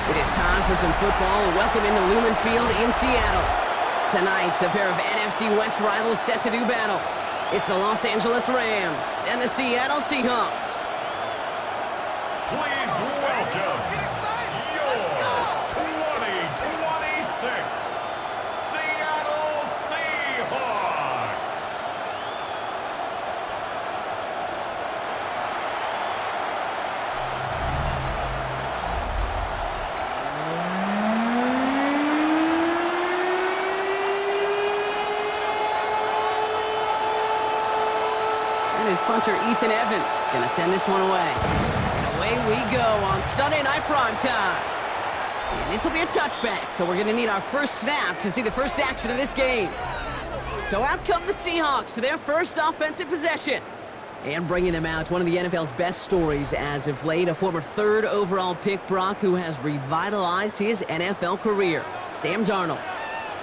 It is time for some football. Welcome into Lumen Field in Seattle. Tonight, a pair of NFC West rivals set to do battle. It's the Los Angeles Rams and the Seattle Seahawks. Please welcome your 2026 Seattle Seahawks. And his punter, Ethan Evans, gonna send this one away. And away we go on Sunday Night Primetime. And this will be a touchback, so we're gonna need our first snap to see the first action of this game. So out come the Seahawks for their first offensive possession. And bringing them out, one of the NFL's best stories as of late, a former third overall pick, Brock, who has revitalized his NFL career, Sam Darnold.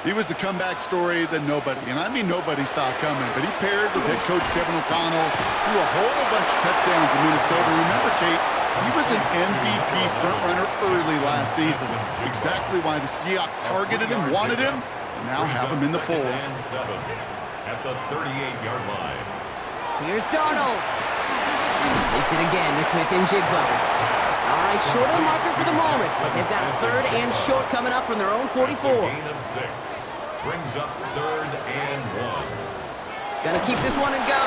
He was a comeback story that nobody, and I mean nobody, saw coming. But he paired with head coach Kevin O'Connell, threw a whole bunch of touchdowns in Minnesota. Remember, Kate, he was an MVP frontrunner early last season. Exactly why the Seahawks targeted him, wanted him, and now have him in the fold. At the 38-yard line. Here's Darnold. Completes it again to Smith and Jigba. All right, short of the marker for the moment, but they've got a third and short coming up from their own 44. Gain of 6. Brings up 3rd and 1. Gonna keep this one and go.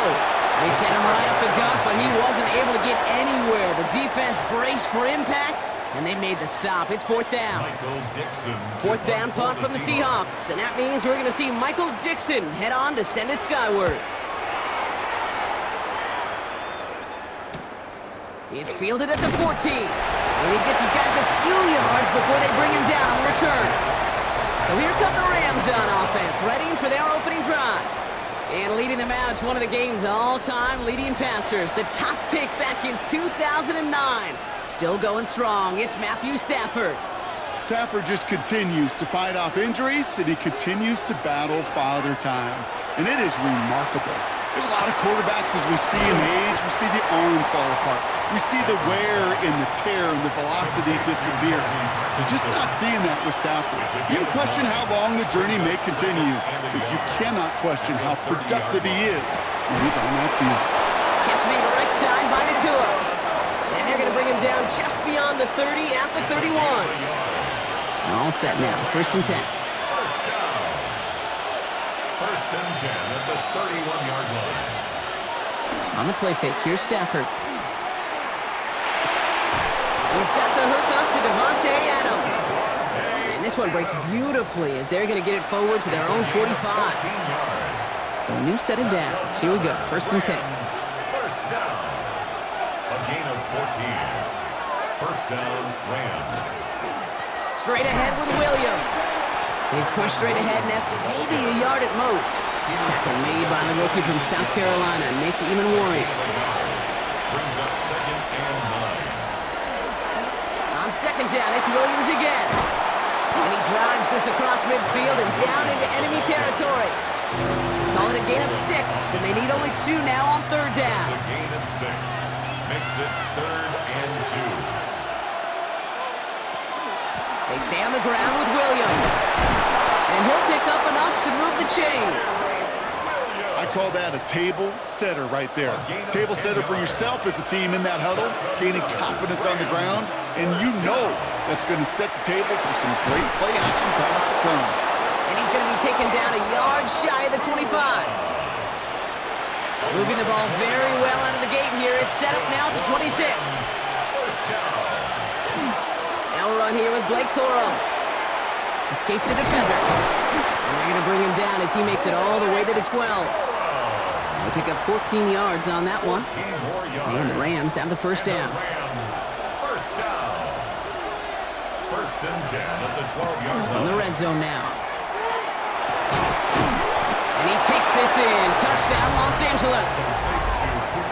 They sent him right up the gut, but he wasn't able to get anywhere. The defense braced for impact, and they made the stop. It's 4th down. Michael Dixon. 4th down punt from the Seahawks, and that means we're gonna see Michael Dixon head on to send it skyward. It's fielded at the 14. And he gets his guys a few yards before they bring him down on the return. So here come the Rams on offense, ready for their opening drive. And leading them out, one of the game's all-time leading passers, the top pick back in 2009. Still going strong, it's Matthew Stafford. Stafford just continues to fight off injuries, and he continues to battle Father Time. And it is remarkable. There's a lot of quarterbacks as we see in age. We see the arm fall apart. We see the wear and the tear and the velocity disappear. You're just not seeing that with Stafford. You can question how long the journey may continue, but you cannot question how productive he is when he's on that field. Catch made right side by Nakua. And they're going to bring him down just beyond the 30 at the 31. All set now, 1st and 10. First and 10 at the 31-yard line. On the play fake, here's Stafford. He's got the hook up to Devontae Adams. And this one breaks beautifully as they're going to get it forward to their own 45. So a new set of downs. Here we go, 1st and 10. First down. A gain of 14. First down, Rams. Straight ahead with William. He's pushed straight ahead, and that's maybe a yard at most. Tackle made by the rookie from South Carolina, Nick Eamon-Warren. Brings up 2nd and 9. On 2nd down, it's Williams again. And he drives this across midfield and down into enemy territory. Call it a gain of 6, and they need only 2 now on 3rd down. It's a gain of 6. Makes it 3rd and 2. They stay on the ground with Williams. And he'll pick up enough to move the chains. I call that a table setter right there. Table setter for yourself as a team in that huddle, gaining confidence on the ground, and you know that's going to set the table for some great play action pass to come. And he's going to be taken down a yard shy of the 25. Moving the ball very well out of the gate here. It's set up now at the 26. Now we're on here with Blake Corum. Escapes the defender. And they're going to bring him down as he makes it all the way to the 12. They pick up 14 yards on that one. And the Rams have the 1st down. First down. 1st and 10 at the 12-yard line. In the red zone now. And he takes this in. Touchdown, Los Angeles.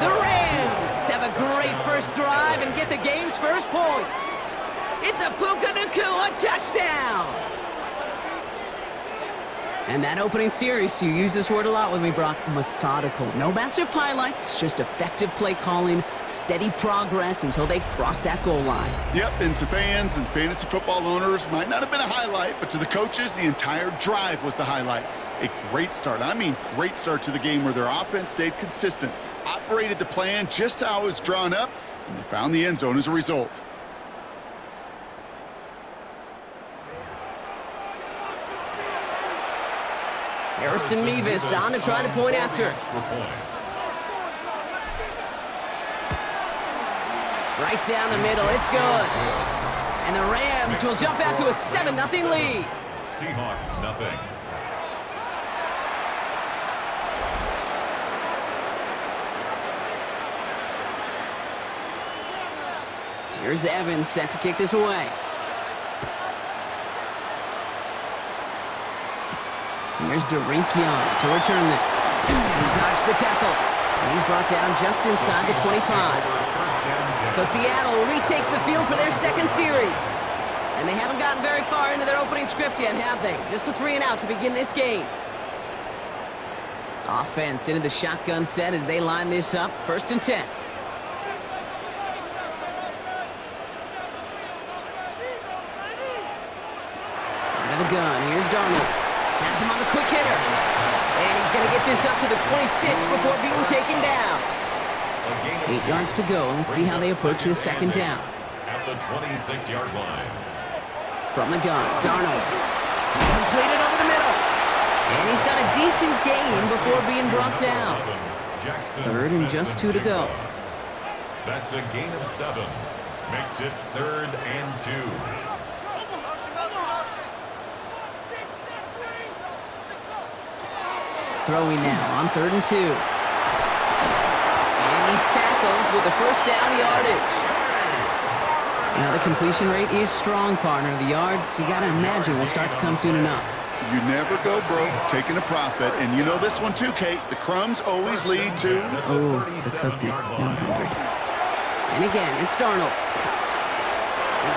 The Rams have a great first drive and get the game's first points. It's a Puka Nakua touchdown. And that opening series, you use this word a lot with me, Brock, methodical. No massive highlights, just effective play calling, steady progress until they cross that goal line. Yep, and to fans and fantasy football owners, might not have been a highlight, but to the coaches, the entire drive was the highlight. A great start. I mean, great start to the game where their offense stayed consistent, operated the plan just how it was drawn up, and they found the end zone as a result. Harrison Mevis on to try the point after. Right down the middle, it's good. And the Rams will jump out to a 7-0 lead. Seahawks, nothing. Here's Evans set to kick this away. Here's Young to return this. He dodged the tackle, and he's brought down just inside the 25. So Seattle retakes the field for their second series. And they haven't gotten very far into their opening script yet, have they? Just a 3-and-out to begin this game. Offense into the shotgun set as they line this up. 1st and 10. Out of the gun, here's Darnold. Has him on the quick hitter. And he's going to get this up to the 26 before being taken down. 8 yards to go. Let's see how they approach this second down. At the 26-yard line. From the gun, Darnold. Completed over the middle. And he's got a decent gain before being brought down. 3rd and just 2 to go. That's a gain of 7. Makes it 3rd and 2. Throwing now on 3rd and 2. And he's tackled with the first down yardage. Now the completion rate is strong, partner. The yards, you gotta imagine, will start to come soon enough. You never go broke taking a profit, and you know this one too, Kate. The crumbs always lead to... Oh, the cookie. No, I'm hungry. And again, it's Darnold.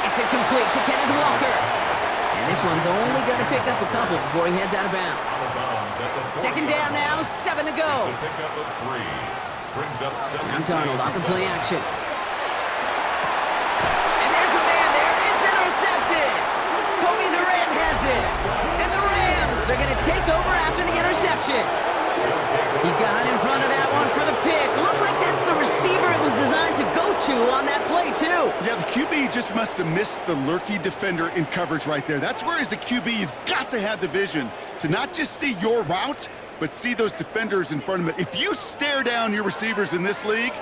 It's incomplete to Kenneth Walker. And this one's only going to pick up a couple before he heads out of bounds. Second down now, 7 to go. Now Darnold off the play action. And there's a man there. It's intercepted. Kobe Durant has it. And the Rams are going to take over after the interception. He got in front of that one for the pick. Looks like that's the receiver it was designed to go to on that play, too. Yeah, the QB just must have missed the lurky defender in coverage right there. That's where, as a QB, you've got to have the vision to not just see your route, but see those defenders in front of it. If you stare down your receivers in this league,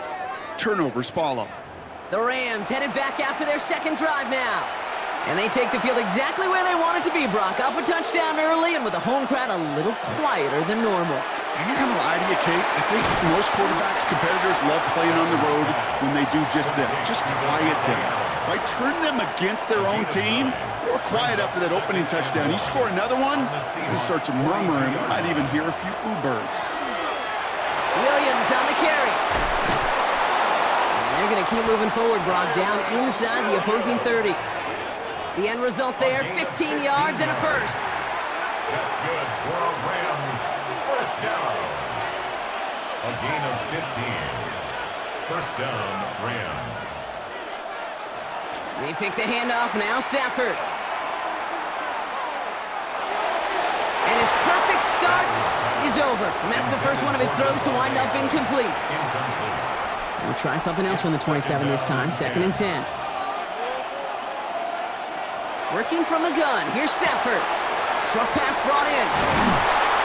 turnovers follow. The Rams headed back after their second drive now. And they take the field exactly where they want it to be, Brock. Up a touchdown early and with a home crowd a little quieter than normal. I'm not going to lie to you, Kate. I think most quarterbacks, competitors love playing on the road when they do just this. Just quiet them. Right? Turn them against their own team. They were quiet after that opening touchdown. You score another one, you start to murmur, and you might even hear a few birds. Williams on the carry. And they're going to keep moving forward, Brock, down inside the opposing 30. The end result there, 15 yards and a first. That's good for a Rams first down. A gain of 15. First down, Rams. They pick the handoff now, Stafford. And his perfect start is over. And that's the first one of his throws to wind up incomplete. We'll try something else from the 27 this time, 2nd and 10. Working from the gun, here's Stafford. Short pass brought in.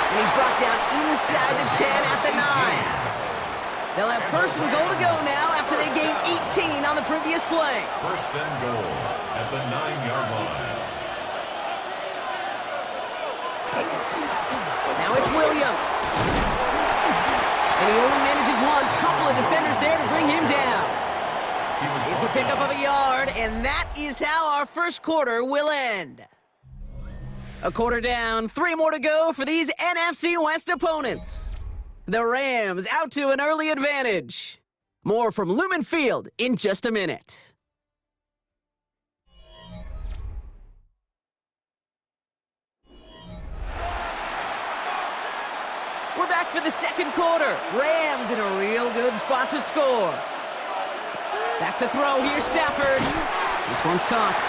And he's brought down inside the 10 at the 9. They'll have 1st and goal to go now after they gained 18 on the previous play. 1st and goal at the 9-yard line. Now it's Williams. And he only manages one. Couple of defenders there to bring him down. It's a pickup of a yard, and that is how our first quarter will end. A quarter down, 3 more to go for these NFC West opponents. The Rams out to an early advantage. More from Lumen Field in just a minute. back for the second quarter. Rams in a real good spot to score. Back to throw. Here's Stafford. This one's caught.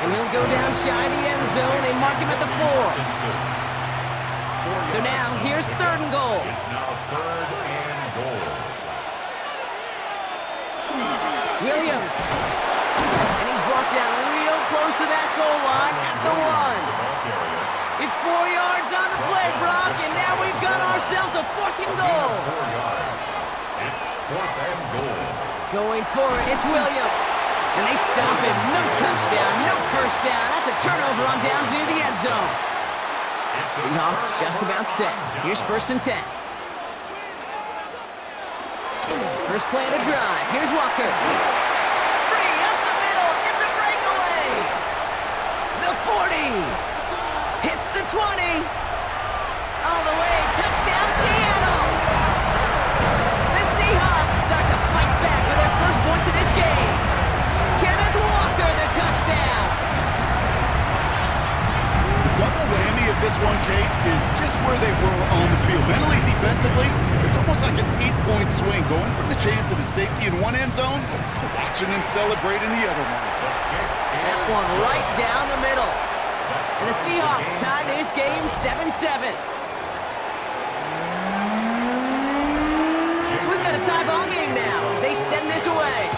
And he'll go down shy of the end zone. They mark him at the 4. So now, here's 3rd and goal. It's now 3rd and goal. Williams. And he's brought down real close to that goal line at the 1. It's 4 yards on the play, Brock, and now we've got ourselves a 4th and goal. 4 yards. It's 4th and goal. Going for it, it's Williams. And they stop him. No touchdown, no first down. That's a turnover on downs near the end zone. Seahawks just about set. Here's 1st and 10. First play of the drive. Here's Walker. Free up the middle. It's a breakaway. The 40. Hits the 20. All the way. Touchdown, Seattle. The Seahawks start to fight back with their first points of this game. Kenneth Walker, the touchdown. Double whammy of this one, Kate, is just where they were on the field. Mentally, defensively, it's almost like an 8-point swing, going from the chance of the safety in one end zone to watching them celebrate in the other one. That one right down the middle. And the Seahawks tie this game 7-7. So we've got a tie ball game now as they send this away.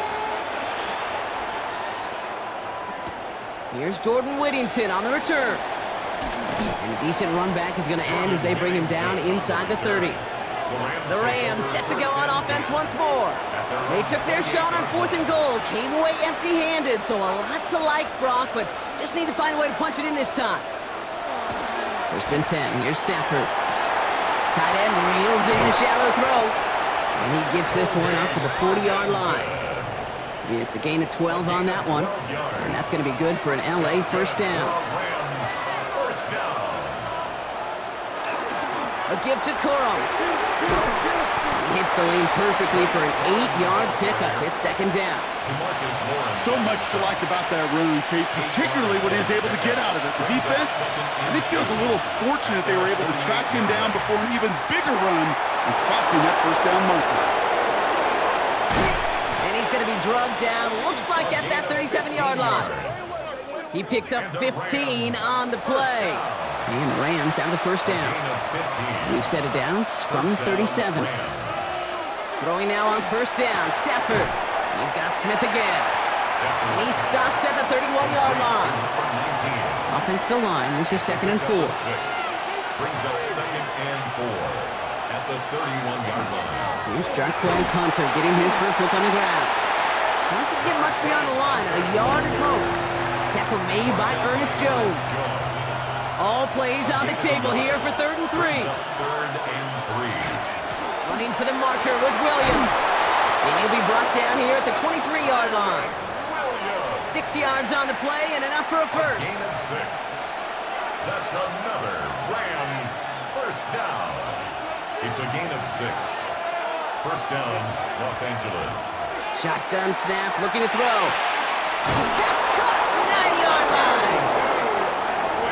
Here's Jordan Whittington on the return. And a decent run back is going to end as they bring him down inside the 30. The Rams set to go on offense once more. They took their shot on 4th and goal, came away empty-handed, so a lot to like, Brock, but just need to find a way to punch it in this time. 1st and 10, here's Stafford. Tight end reels in the shallow throw, and he gets this one up to the 40-yard line. It's a gain of 12 on that one, and that's going to be good for an LA first down. A give to Corum. He hits the lane perfectly for an 8-yard pickup. It's 2nd down. So much to like about that run, Kate, particularly what he was able to get out of it. The defense, I think, feels a little fortunate they were able to track him down before an even bigger run and crossing that first down marker. And he's going to be drugged down, looks like at that 37-yard line. He picks up 15 on the play. And the Rams have the first down. We've set it down from 37. Throwing now on 1st down. Stafford. He's got Smith again. And he's stopped at the 31-yard line. Offensive line. This is 2nd and 4. Brings up 2nd and 4 at the 31-yard line. Here's Jarquez Hunter getting his first look on the ground. Doesn't get much beyond the line. A yard at most. Tackle made by Ernest Jones. All plays on the table here for 3rd and 3. 3rd and 3. Running for the marker with Williams. And he'll be brought down here at the 23-yard line. 6 yards on the play and enough for a first. Gain of 6. That's another Rams first down. It's a gain of 6. First down, Los Angeles. Shotgun snap, looking to throw. Pass caught, 9-yard line.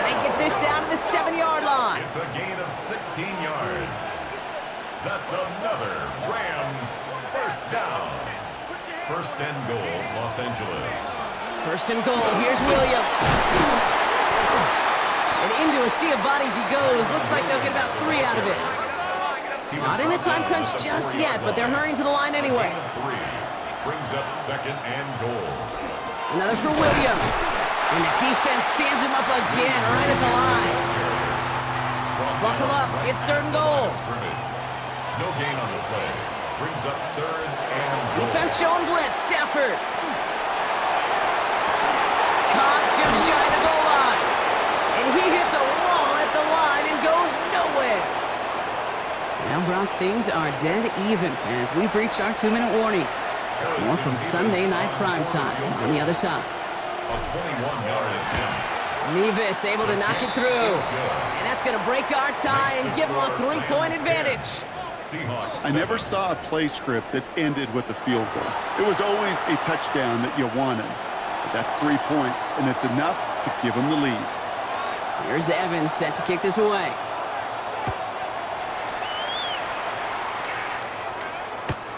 And they get this down to the 7-yard line. It's a gain of 16 yards. That's another Rams first down. 1st and goal, Los Angeles. 1st and goal, here's Williams. And into a sea of bodies he goes. Looks like they'll get about 3 out of it. Not in a time crunch just yet, but they're hurrying to the line anyway. 3 brings up 2nd and goal. Another for Williams. And the defense stands him up again right at the line. Buckle up, it's 3rd and goal. No gain on the play. Brings up 3rd and goal. Defense showing blitz, Stafford. Caught just shy of the goal line. And he hits a wall at the line and goes nowhere. Now, Brock, things are dead even as we've reached our 2-minute warning. More from Sunday Night Primetime on the other side. A 21-yard attempt. Nevis able to knock it through. And that's going to break our tie and give them a 3-point advantage. Seahawks. I never saw a play script that ended with a field goal. It was always a touchdown that you wanted. But that's 3 points, and it's enough to give them the lead. Here's Evans set to kick this away.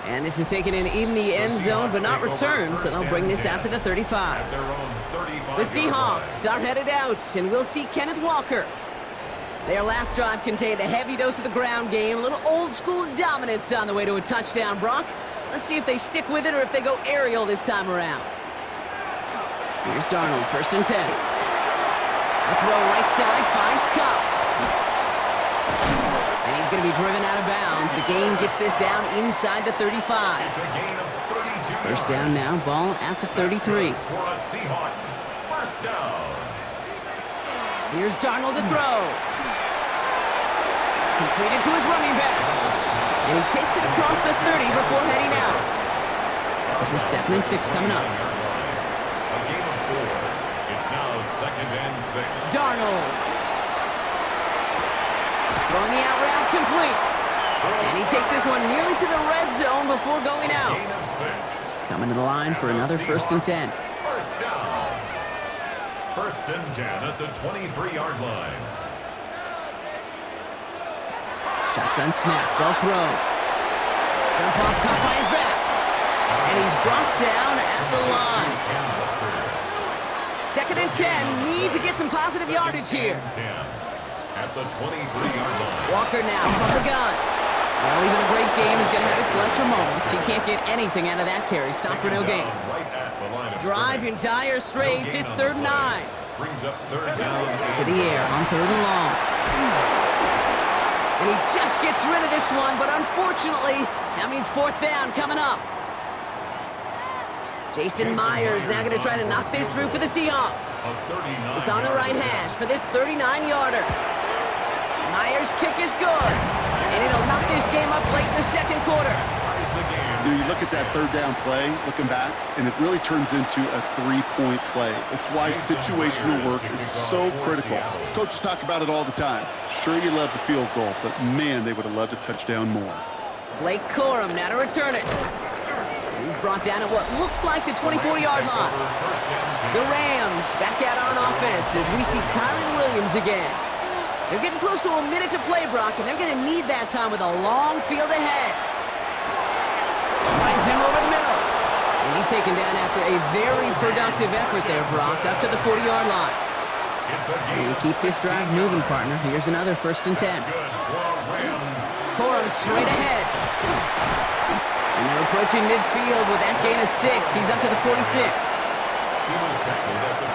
And this is taken in the end zone, but not returned, so they'll bring this out to the 35. At their own 35-yard The line. Seahawks are headed out, and we'll see Kenneth Walker. Their last drive contained a heavy dose of the ground game, a little old-school dominance on the way to a touchdown, Brock. Let's see if they stick with it or if they go aerial this time around. Here's Darnold, 1st and 10. A throw right side, finds Cup. And he's going to be driven out of bounds. The gain gets this down inside the 35. It's a gain of 32 First down now, ball at the 33. For a Seahawks. First down. Here's Darnold to throw. Completed to his running back. And he takes it across the 30 before heading out. This is 2nd and 6 coming up. A gain of 4. It's now 2nd and 6. Darnold. Throwing the out route complete. And he takes this one nearly to the red zone before going out. Gain of 6. Coming to the line for another 1st and 10. First down. 1st and 10 at the 23-yard line. Shotgun snap, they'll throw. Jump off, caught by his back. And he's brought down at the line. 2nd and 10, need to get some positive yardage here. 10 at the 23-yard line. Walker now from the gun. Well, even a great game is going to have its lesser moments. You can't get anything out of that carry. Stop for no gain. Right at the line of Drive scrimmage. in dire straits. No gain It's on the 3rd and play. 9. Brings up 3rd down. To the air on 3rd and long. And he just gets rid of this one, but unfortunately, that means 4th down coming up. Jason Myers now going to try to knock this through for the Seahawks. It's on the right hash for this 39-yarder. Myers' kick is good, and it'll knock this game up late in the 2nd quarter. You know, you look at that 3rd down play, looking back, and it really turns into a 3-point play. It's why situational work is so critical. Coaches talk about it all the time. Sure, you love the field goal, but man, they would have loved a touchdown more. Blake Corum now to return it. He's brought down at what looks like the 24-yard line. The Rams back out on offense as we see Kyron Williams again. They're getting close to a minute to play, Brock, and they're going to need that time with a long field ahead. Finds him over the middle. And he's taken down after a very productive effort there, Brock, up to the 40-yard line. And keep this drive moving, partner. Here's another 1st and 10. Corum straight ahead. And they're approaching midfield with that gain of 6. He's up to the 46.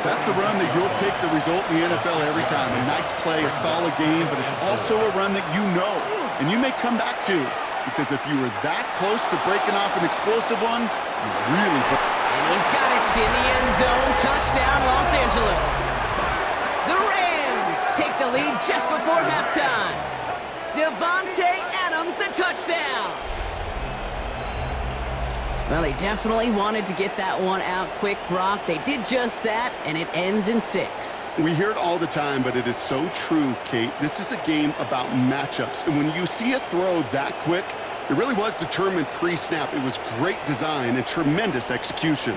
That's a run that you'll take the result in the NFL every time. A nice play, a solid game, but it's also a run that you know, and you may come back to, because if you were that close to breaking off an explosive one, you really... And he's got it in the end zone. Touchdown, Los Angeles. The Rams take the lead just before halftime. Devontae Adams, the touchdown. Well, they definitely wanted to get that one out quick, Brock. They did just that, and it ends in 6. We hear it all the time, but it is so true, Kate. This is a game about matchups, and when you see a throw that quick, it really was determined pre-snap. It was great design and tremendous execution.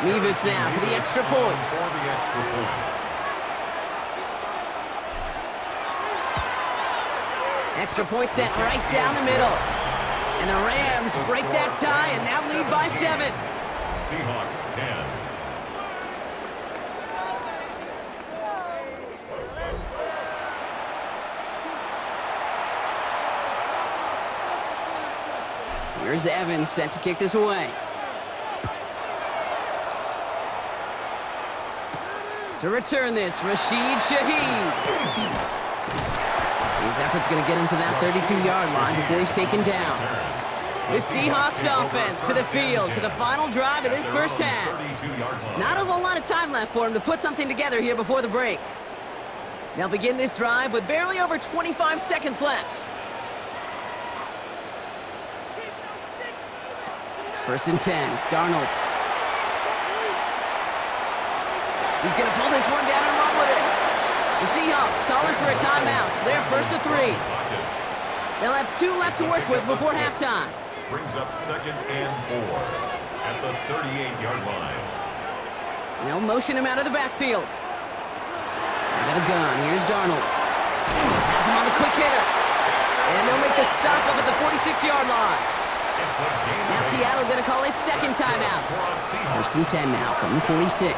Mevis now for the extra point. Extra point sent right down the middle. And the Rams break that tie and now lead by 7. Seahawks 10. Here's Evans set to kick this away. To return this, Rashid Shaheed. His effort's going to get him to that 32-yard line before he's taken down. The Seahawks offense to the field for the final drive of this first half. Not a whole lot of time left for him to put something together here before the break. They'll begin this drive with barely over 25 seconds left. 1st and 10, Darnold. He's going to pull this one down and run with it. The Seahawks calling for a timeout, so they're 1st and 3. They'll have 2 left to work with before halftime. Brings up 2nd and 4 at the 38-yard line. They'll motion him out of the backfield. Got a gun. Here's Darnold. Has him on the quick hitter. And they'll make the stop up at the 46-yard line. Now Seattle going to call its second timeout. First and 10 now from the 46.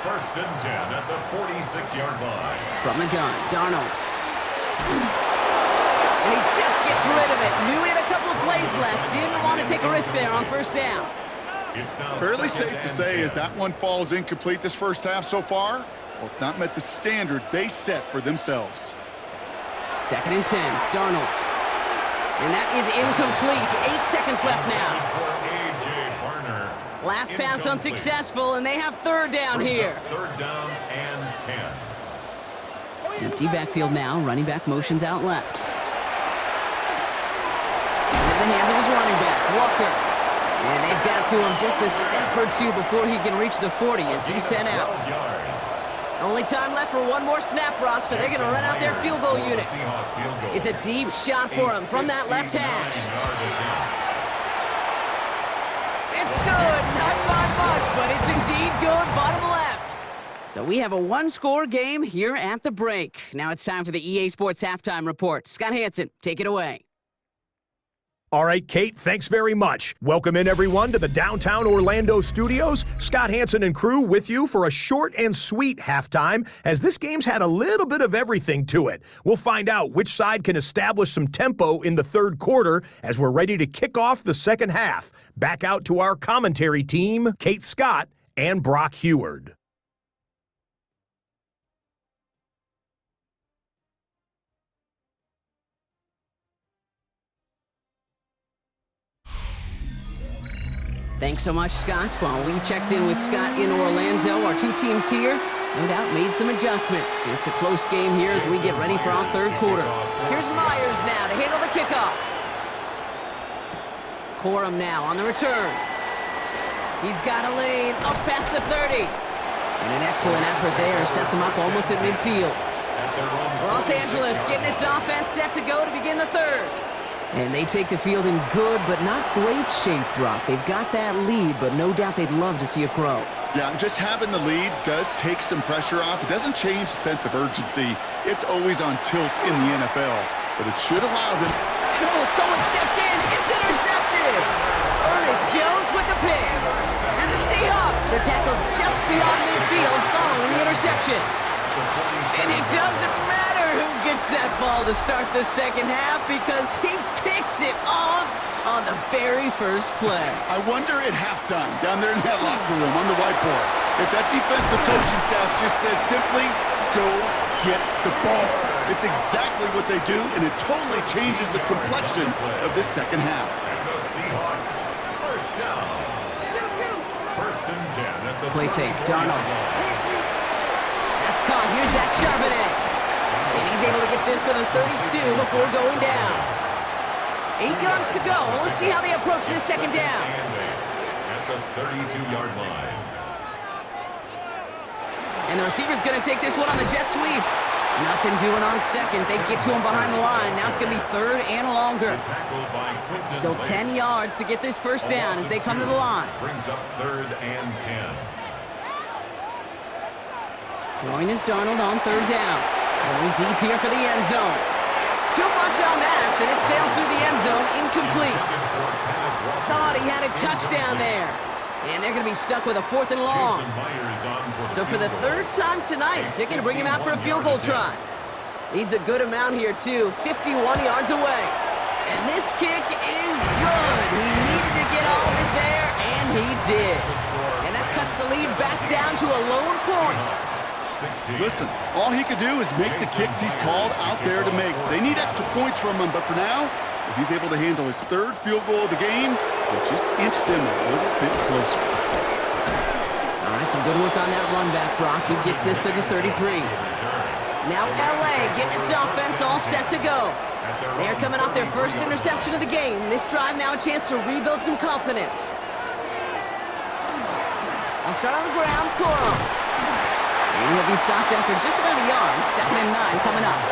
First and 10 at the 46-yard line. From the gun, Darnold. And he just gets rid of it. Knew he had a couple of plays left. Didn't want to take a risk there on first down. Fairly safe to say as that one falls incomplete this first half so far. Well, it's not met the standard they set for themselves. Second and 10, Darnold. And that is incomplete. 8 seconds left now. Last pass unsuccessful, and they have third down here. Third down and 10. Empty backfield now. Running back motions out left. In the hands of his running back, Walker. And they've got to him just a step or two before he can reach the 40 as he's sent out. Only time left for one more snap, Brock, so they're going to run out their field goal unit. It's a deep shot for him from that left hash. It's good, not by much, but it's indeed good, bottom left. So we have a one-score game here at the break. Now it's time for the EA Sports Halftime Report. Scott Hansen, take it away. All right, Kate, thanks very much. Welcome in, everyone, to the downtown Orlando studios. Scott Hansen and crew with you for a short and sweet halftime, as this game's had a little bit of everything to it. We'll find out which side can establish some tempo in the third quarter as we're ready to kick off the second half. Back out to our commentary team, Kate Scott and Brock Heward. Thanks so much, Scott. While we checked in with Scott in Orlando, our two teams here, no doubt, made some adjustments. It's a close game here as we get ready for our third quarter. Here's Myers now to handle the kickoff. Corum now on the return. He's got a lane up past the 30. And an excellent effort there sets him up almost at midfield. Los Angeles getting its offense set to go to begin the third. And they take the field in good but not great shape, Brock. They've got that lead, but no doubt they'd love to see it grow. Yeah, just having the lead does take some pressure off. It doesn't change the sense of urgency. It's always on tilt in the NFL, but it should allow them. And oh, someone stepped in. It's intercepted. Ernest Jones with the pick. And the Seahawks are tackled just beyond midfield following the interception. And it doesn't matter who gets that ball to start the second half because he picks it off on the very first play. I wonder at halftime, down there in that locker room on the whiteboard, if that defensive coaching staff just said simply, go get the ball. It's exactly what they do, and it totally changes the complexion of this second half. And the Seahawks, first down. First and 10 at the Play fake, Darnold. That's caught. Here's that Charbonnet. And he's able to get this to the 32 before going down. 8 yards to go. Let's see how they approach this second down. At the 32-yard line. And the receiver's going to take this one on the jet sweep. Nothing doing on second. They get to him behind the line. Now it's going to be third and longer. Still 10 yards to get this first down as they come to the line. Brings up third and 10. Throwing is Darnold on third down. Going deep here for the end zone. Too much on that, and it sails through the end zone, incomplete. Thought he had a touchdown there. And they're going to be stuck with a fourth and long. So for the third time tonight, they're going to bring him out for a field goal try. Needs a good amount here, too. 51 yards away. And this kick is good. He needed to get all of it there, and he did. And that cuts the lead back down to a lone point. Listen, all he could do is make the kicks he's called out there to make. They need extra points from him, but for now, if he's able to handle his third field goal of the game, he'll just inch them a little bit closer. All right, some good work on that run back, Brock. He gets this to the 33. Now LA getting its offense all set to go. They're coming off their first interception of the game. This drive now a chance to rebuild some confidence. I'll start on the ground, Corum. And he'll be stopped after just about a yard. 2nd and 9 coming up.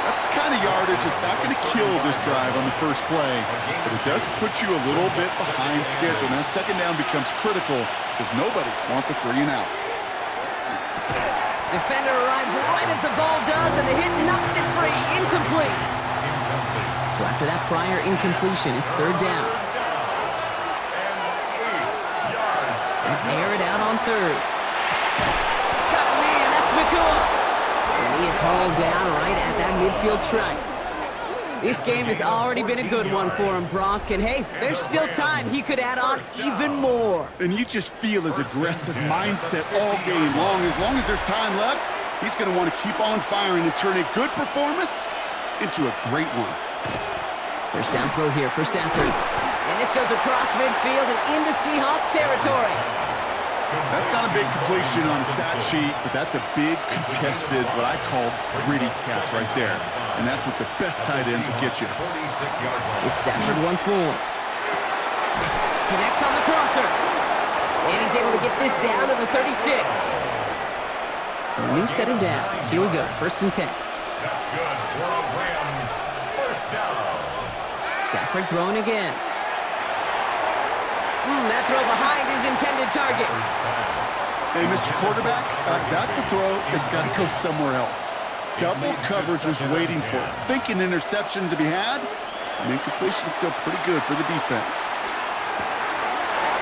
That's the kind of yardage that's not going to kill this drive on the first play, but it does put you a little bit behind schedule. Now, second down becomes critical because nobody wants a 3 and out. Defender arrives right as the ball does, and the hit knocks it free. Incomplete. So after that prior incompletion, it's third down. And air it out on third. Got a man, that's McCool. And he is hauled down right at that midfield stripe. This game has already been a good one for him, Brock. And hey, there's still time. He could add on even more. And you just feel his aggressive mindset all game long. As long as there's time left, he's going to want to keep on firing and turn a good performance into a great one. First down throw here for Stafford. And this goes across midfield and into Seahawks territory. That's not a big completion on a stat sheet, but that's a big contested, what I call gritty catch right there. And that's what the best tight ends will get you. It's Stafford once more. Connects on the crosser. And he's able to get this down to the 36. So a new set of downs. Here we go, 1st and 10. That's good for a Rams first down. Stafford throwing again. That throw behind his intended target. Hey, Mr. Quarterback, that's a throw that's got to go somewhere else. Double coverage was waiting for it. Thinking interception to be had, and incompletion still pretty good for the defense.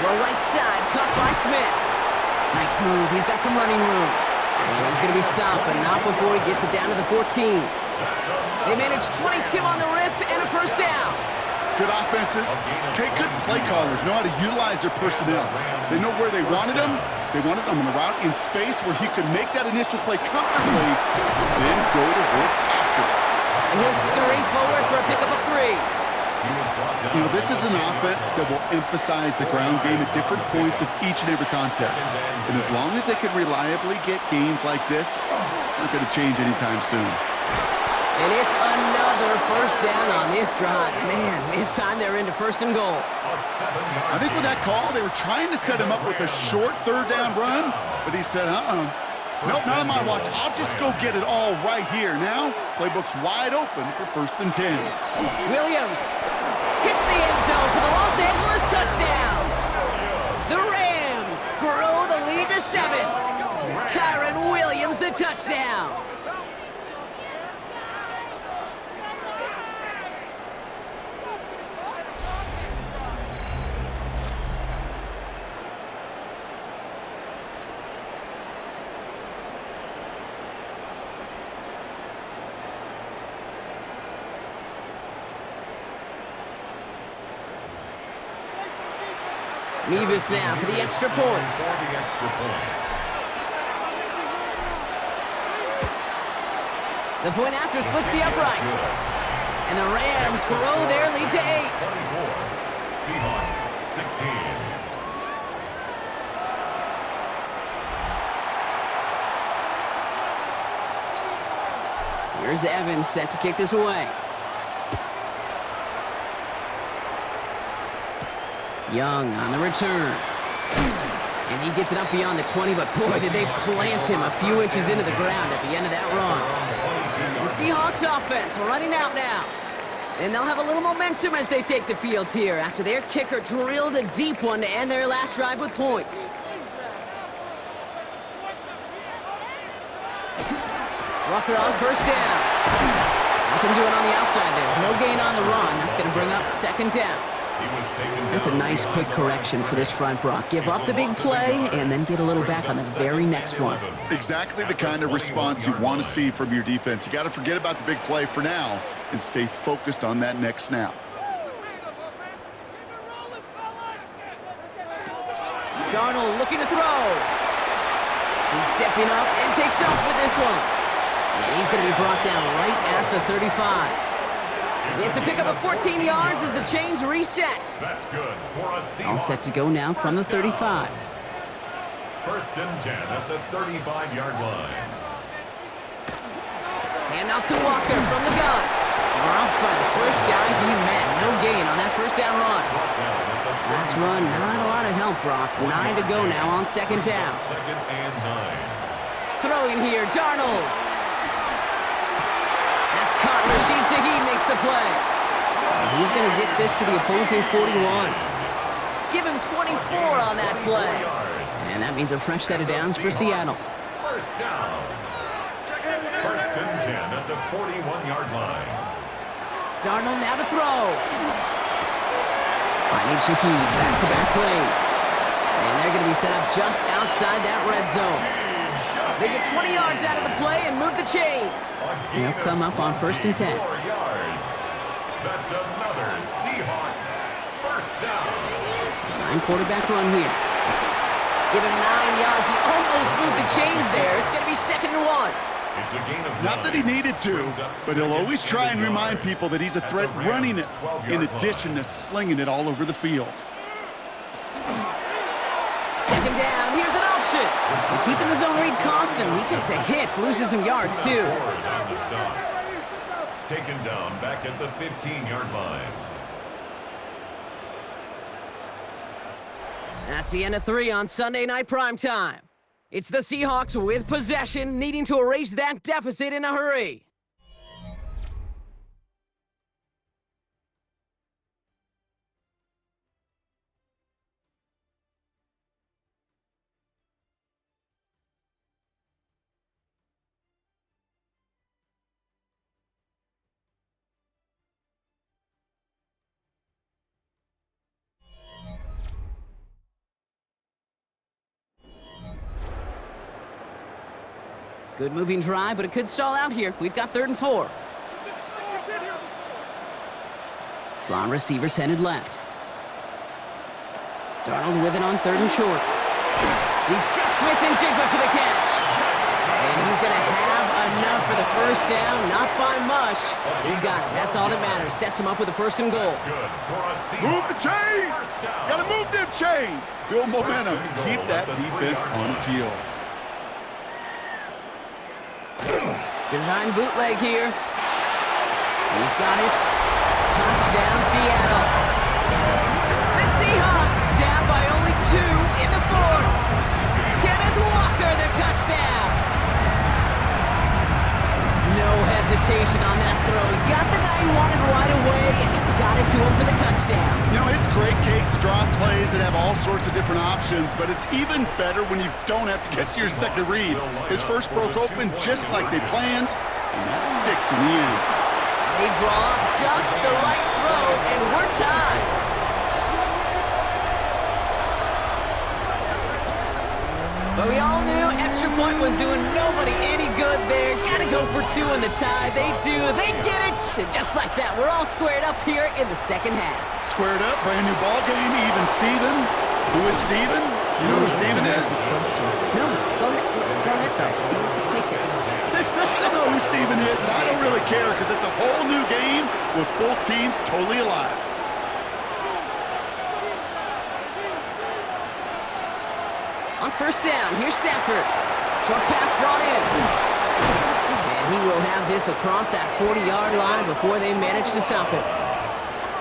Throw right side, caught by Smith. Nice move, he's got some running room. And he's going to be stopped, but not before he gets it down to the 14. They managed 22 on the rip and a first down. Good offenses. Okay, good play callers know how to utilize their personnel. They know where they wanted him. They wanted him on the route in space where he could make that initial play comfortably, then go to work after it. And he'll scurry forward for a pickup of 3. You know, this is an offense that will emphasize the ground game at different points of each and every contest. And as long as they can reliably get games like this, it's not going to change anytime soon. And it's another first down on this drive. Man, this time they're into 1st and goal. I think with that call, they were trying to set him up with a short 3rd down run, but he said, nope, not on my watch. I'll just go get it all right here. Now, playbook's wide open for 1st and 10. Williams hits the end zone for the Los Angeles touchdown. The Rams grow the lead to 7. Kyron Williams, the touchdown. Mevis now for the extra point. The point after splits the uprights. And the Rams grow their lead to 8. 24. Seahawks 16. Here's Evans set to kick this away. Young on the return. And he gets it up beyond the 20, but boy, did they plant him a few inches into the ground at the end of that run. The Seahawks offense running out now. And they'll have a little momentum as they take the field here after their kicker drilled a deep one to end their last drive with points. Rucker on first down. Nothing doing on the outside there. No gain on the run. That's going to bring up 2nd down. That's a nice quick correction for this front, Brock. Give up the big play and then get a little back on the very next one. Exactly the kind of response you want to see from your defense. You got to forget about the big play for now and stay focused on that next snap. Darnold looking to throw. He's stepping up and takes off with this one. And he's going to be brought down right at the 35. It's a pickup of 14 yards as the chains reset. That's good for a Seahawks. All set to go now from the 35. 1st and 10 at the 35-yard line. Hand off to Walker from the gun. Dropped by the first guy he met. No gain on that first down run. Last run, not a lot of help, Brock. 9 to go now on 2nd down. 2nd and 9. Throwing here, Darnold. That's caught. Rashid Shaheed makes the play. And he's going to get this to the opposing 41. Give him 24 on that play. And that means a fresh set of downs for Seattle. First down. the 41-yard line. Darnold now to throw. Finding Shaheed, back-to-back plays. And they're going to be set up just outside that red zone. They get 20 yards out of the play and move the chains. They'll come up on 1st and 10. 4 yards. That's another Seahawks first down. Design quarterback run here. Give him 9 yards. He almost moved the chains there. It's going to be 2nd and 1. It's a gain of 9. Not that he needed to, but he'll always try and remind people that he's a threat running it, in addition to slinging it all over the field. 2nd down. Here's an option. And keeping the zone read costs him. He takes a hit, loses some yards, too. On the stop. Taken down back at the 15-yard line. That's the end of 3 on Sunday Night Primetime. It's the Seahawks with possession, needing to erase that deficit in a hurry. Good moving drive, but it could stall out here. We've got 3rd and 4. Slot receivers headed left. Darnold with it on 3rd and short. He's got Smith and Jigba for the catch. And he's going to have enough for the first down. Not by much. He got it. That's all that matters. Sets him up with a 1st and goal. Move the chains! Gotta move them chains! Build momentum and keep that defense on its heels. Design bootleg here. He's got it. Touchdown, Seattle. The Seahawks down by only 2 in the 4th. Kenneth Walker, the touchdown. No hesitation on that throw. He got the guy he wanted right away, and he got it to him for the touchdown. You know, it's great, Kate, to draw plays and have all sorts of different options, but it's even better when you don't have to get to your second read. His first broke open just like they planned, and that's 6 in the end. They draw up just the right throw, and we're tied. But we all knew extra point was doing nobody any good there. Gotta go for 2 in the tie. They do. They get it. And just like that, we're all squared up here in the 2nd half. Squared up, brand new ball game, even Steven. Who is Steven? You know who Steven is? No, go ahead. Go ahead. Take it. I don't know who Steven is, and I don't really care because it's a whole new game with both teams totally alive. On 1st down, here's Stafford. Short pass brought in. And he will have this across that 40-yard line before they manage to stop it.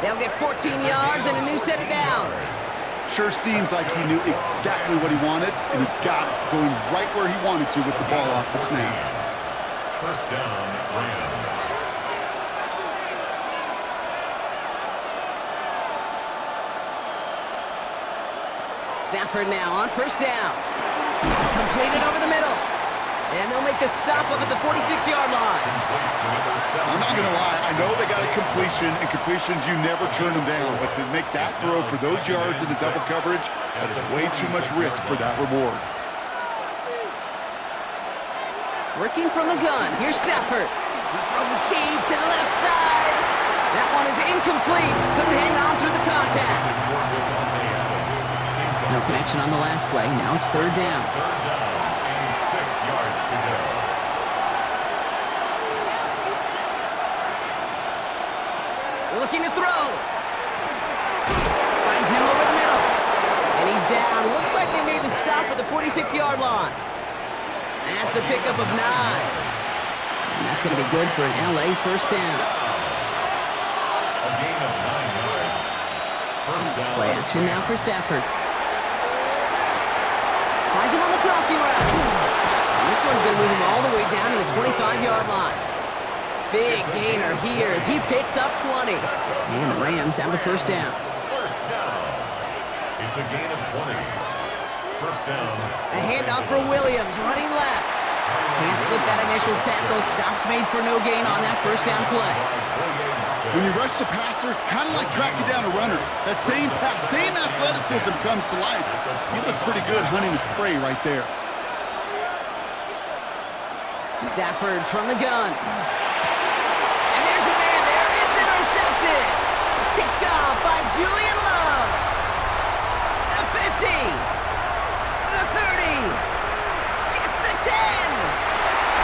They'll get 14 yards and a new set of downs. Sure seems like he knew exactly what he wanted, and he got it, going right where he wanted to with the ball off the snap. 1st down, Rams. Stafford now on 1st down. Completed over the middle. And they'll make the stop up at the 46-yard line. I'm not going to lie. I know they got a completion, and completions, you never turn them down. But to make that throw for those yards in the double coverage, that is way too much risk for that reward. Working from the gun. Here's Stafford. He's throwing deep to the left side. That one is incomplete. Couldn't hang on through the contact. No connection on the last play. Now it's 3rd down. 3rd down and 6 yards to go. Looking to throw. Finds him over the middle. And he's down. Looks like they made the stop at the 46-yard line. That's a pickup of 9. And that's going to be good for an LA 1st down. A gain of 9 yards. 1st down. Play action now for Stafford. Finds him on the crossing route. And this one's going to move him all the way down to the 25-yard line. Big gainer here as he picks up 20. And the Rams have the 1st down. 1st down. It's a gain of 20. 1st down. A handoff for Williams, running left. Can't slip that initial tackle. Stops made for no gain on that first down play. When you rush the passer, it's kind of like tracking down a runner. That same athleticism comes to life. You look pretty good hunting his prey right there. Stafford from the gun. And there's a man there. It's intercepted. Picked off by Julian Love. The 50. The 30. Gets the 10. And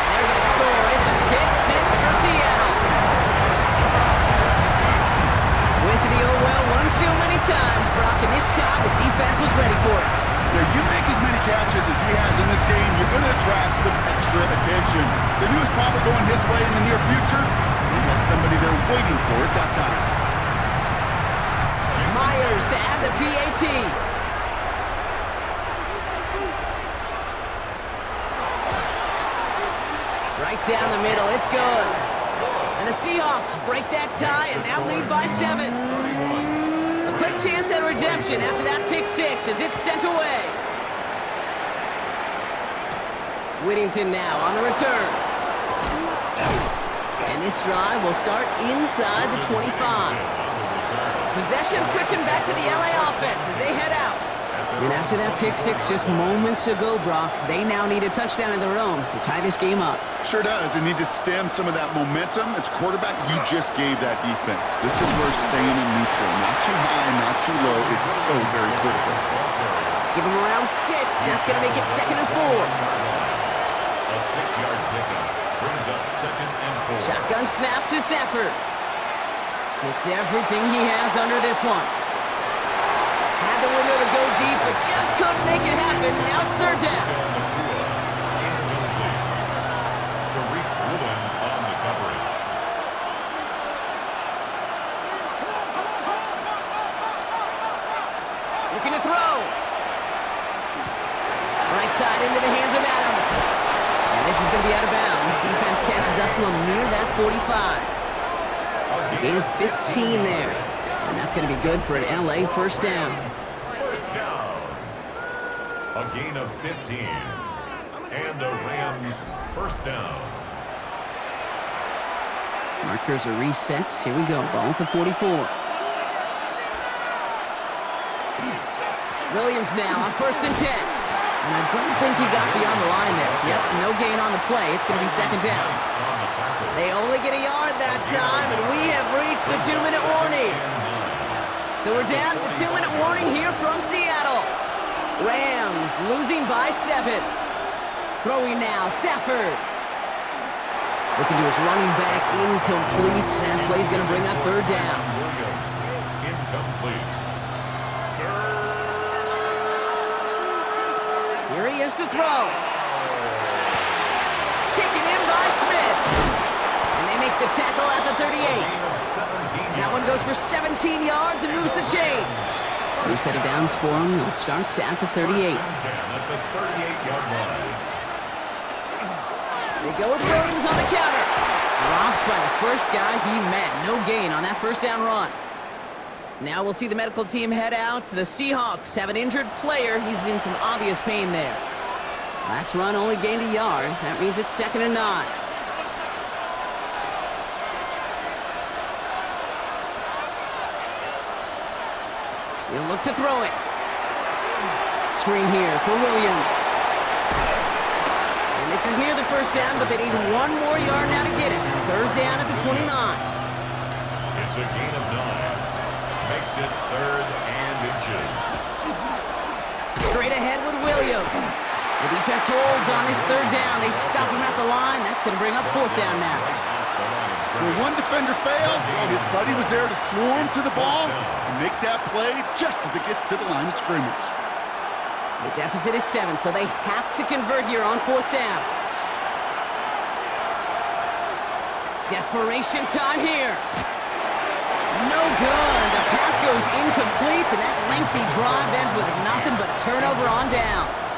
they're going to score. It's a pick six for Seattle. Went to the old well one too many times, Brock, and this time the defense was ready for it. Yeah, you make as many catches as he has in this game, you're going to attract some extra attention. The news probably going his way in the near future. He had somebody there waiting for it that time. Myers to add the PAT. Right down the middle, it's good. And the Seahawks break that tie and now lead by 7. A quick chance at redemption after that pick six as it's sent away. Whittington now on the return. And this drive will start inside the 25. Possession switching back to the LA offense as they head out. And after that pick six just moments ago, Brock, they now need a touchdown of their own to tie this game up. Sure does. They need to stem some of that momentum. As quarterback, you just gave that defense. This is where staying in neutral, not too high, not too low, is so very critical. Give them around 6. That's going to make it 2nd and 4. A 6-yard pickup brings up 2nd and 4. Shotgun snap to Stafford. Gets everything he has under this one. Had the window to go deep, but just couldn't make it happen. Now it's 3rd down. Tariq Woolen on the coverage. Looking to throw. Right side into the hands of Adams. And this is going to be out of bounds. Defense catches up to him near that 45. Gain of 15 there. And that's going to be good for an LA first down. First down. A gain of 15. And the Rams first down. Markers are reset. Here we go. Ball at the 44. Williams now on 1st and 10. And I don't think he got beyond the line there. Yep, no gain on the play. It's going to be 2nd down. They only get a yard that time, and we have reached the 2-minute warning. So we're down to the 2-minute warning here from Seattle. Rams losing by 7. Throwing now, Stafford. Looking to his running back, incomplete. That play's going to bring up 3rd down. Williams, incomplete. Here he is to throw. Taken in by Smith. And they make the tackle at the 38. That one goes for 17 yards and moves the chains. New set of downs for him. They'll start at the 38. At the 38-yard line. They go with Williams on the counter. Dropped by the first guy he met. No gain on that first down run. Now we'll see the medical team head out. The Seahawks have an injured player. He's in some obvious pain there. Last run only gained a yard. That means it's 2nd and 9. He'll look to throw it. Screen here for Williams. And this is near the first down, but they need 1 more yard now to get it. 3rd down at the 29. It's a gain of 9. Makes it 3rd and inches. Straight ahead with Williams. The defense holds on this 3rd down. They stop him at the line. That's going to bring up 4th down now. Where one defender failed, well, his buddy was there to swarm to the ball and make that play just as it gets to the line of scrimmage. The deficit is 7, so they have to convert here on 4th down. Desperation time here. No good. The pass goes incomplete, and that lengthy drive ends with nothing but a turnover on downs.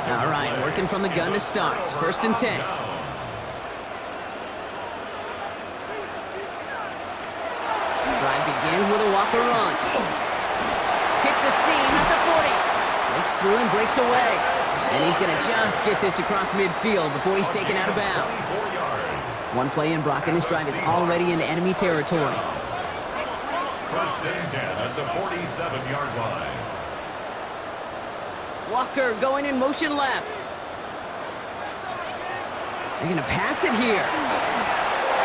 All right, working from the gun to start. 1st and 10. Drive begins with a Walker run. Hits a seam at the 40. Breaks through and breaks away. And he's going to just get this across midfield before he's taken out of bounds. 4 yards. One play in, Brock, and this drive is already into enemy territory. First and 10 at the 47-yard line. Walker going in motion left. They're going to pass it here.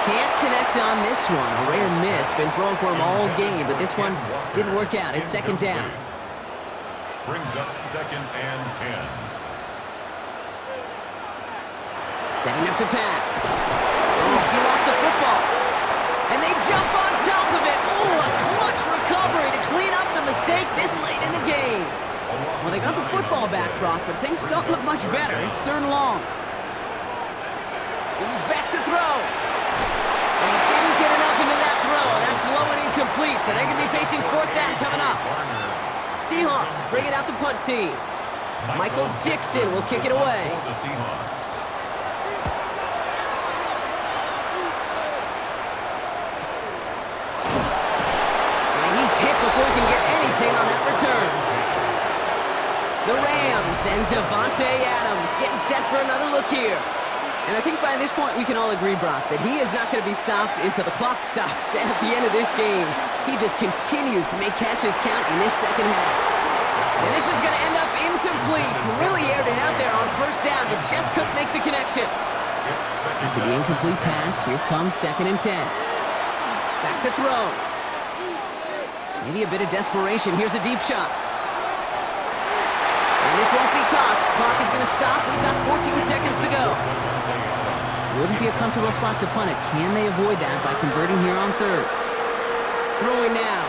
Can't connect on this one. A rare miss. Been throwing for him all game, but this one didn't work out. It's second down. Brings up second and 10. Setting up to pass. Oh, he lost the football. And they jump on top of it. Oh, a clutch recovery to clean up the mistake this late in the game. Well, they got the football back, Brock, but things don't look much better. It's third and long. He's back to throw. And he didn't get enough into that throw. That's low and incomplete, so they're going to be facing fourth down coming up. Seahawks bring it out the punt team. Michael Dixon will kick it away. For the Seahawks. And he's hit before he can get anything on that return. The Rams and Devontae Adams getting set for another look here. And I think by this point we can all agree, Brock, that he is not going to be stopped until the clock stops at the end of this game. He just continues to make catches count in this second half. And this is going to end up incomplete. Really aired it out there on first down, but just couldn't make the connection. After the incomplete pass, here comes second and 10. Back to throw. Maybe a bit of desperation. Here's a deep shot. And this won't be caught. Clock is going to stop. We've got 14 seconds to go. Wouldn't be a comfortable spot to punt it. Can they avoid that by converting here on third? Throwing now.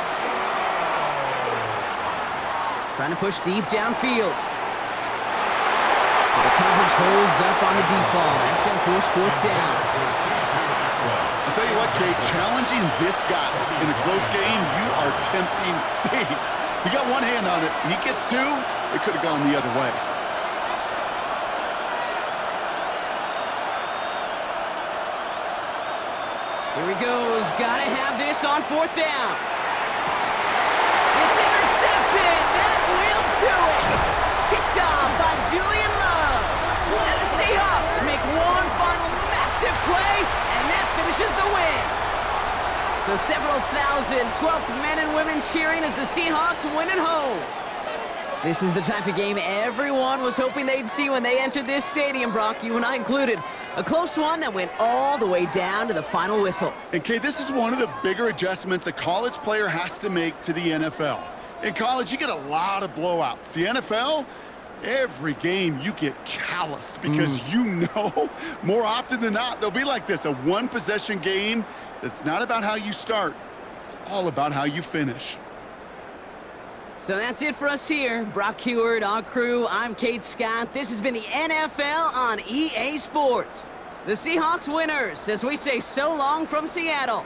Trying to push deep downfield. So the coverage holds up on the deep ball. That's going to force fourth down. I'll tell you what, Kate, challenging this guy in a close game, you are tempting fate. He got one hand on it. He gets two. It could have gone the other way. Here he goes. Gotta have this on fourth down. It's intercepted. That will do it. Picked off by Julian Love. And the Seahawks make one final massive play, and that finishes the win. So several thousand 12th men and women cheering as the Seahawks win at home. This is the type of game everyone was hoping they'd see when they entered this stadium, Brock, you and I included. A close one that went all the way down to the final whistle. And, Kate, this is one of the bigger adjustments a college player has to make to the NFL. In college, you get a lot of blowouts. The NFL, every game you get calloused because you know more often than not they'll be like this, a one-possession game that's not about how you start. It's all about how you finish. So that's it for us here. Brock Heward, our crew, I'm Kate Scott. This has been the NFL on EA Sports. The Seahawks winners as we say so long from Seattle.